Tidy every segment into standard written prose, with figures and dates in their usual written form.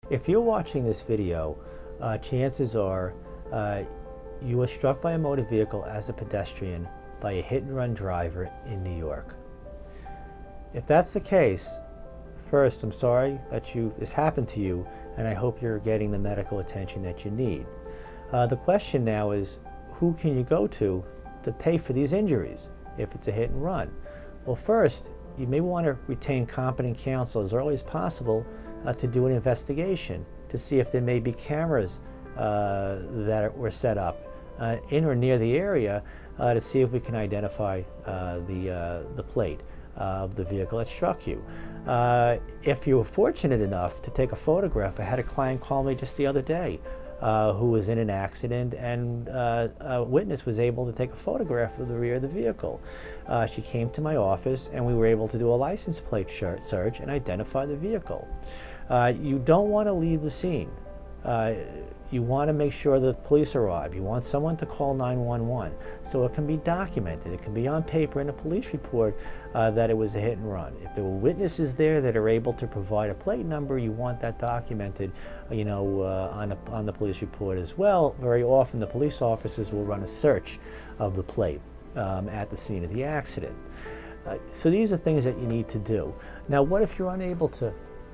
If you're watching this video, chances are you were struck by a motor vehicle as a pedestrian by a hit-and-run driver in New York. If that's the case, first, I'm sorry that this happened to you, and I hope you're getting the medical attention that you need. The question now is, who can you go to pay for these injuries if it's a hit and run? Well, first, you may want to retain competent counsel as early as possible to do an investigation to see if there may be cameras that were set up in or near the area to see if we can identify the plate of the vehicle that struck you. If you were fortunate enough to take a photograph, I had a client call me just the other day who was in an accident, and a witness was able to take a photograph of the rear of the vehicle. She came to my office and we were able to do a license plate search and identify the vehicle. You don't want to leave the scene. You want to make sure the police arrive. You want someone to call 911 so it can be documented. It can be on paper in a police report that it was a hit and run. If there were witnesses there that are able to provide a plate number, you want that documented, on the police report as well. Very often the police officers will run a search of the plate at the scene of the accident. So these are things that you need to do. Now, what if you're unable to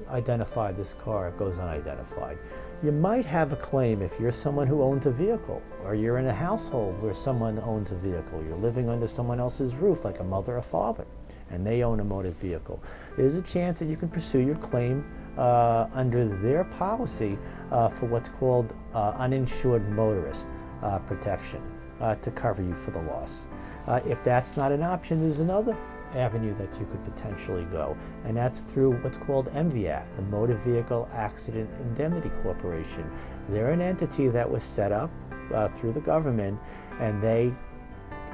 identify this car? It goes unidentified. You might have a claim if you're someone who owns a vehicle, or you're in a household where someone owns a vehicle. You're living under someone else's roof, like a mother or father, and they own a motor vehicle. There's a chance that you can pursue your claim under their policy for what's called uninsured motorist protection to cover you for the loss. If that's not an option, there's another avenue that you could potentially go, and that's through what's called MVAC, the Motor Vehicle Accident Indemnity Corporation. They're an entity that was set up through the government, and they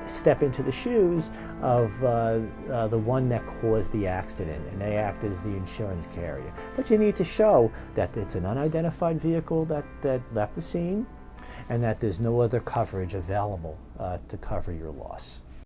step into the shoes of the one that caused the accident, and they act as the insurance carrier. But you need to show that it's an unidentified vehicle that left the scene, and that there's no other coverage available to cover your loss.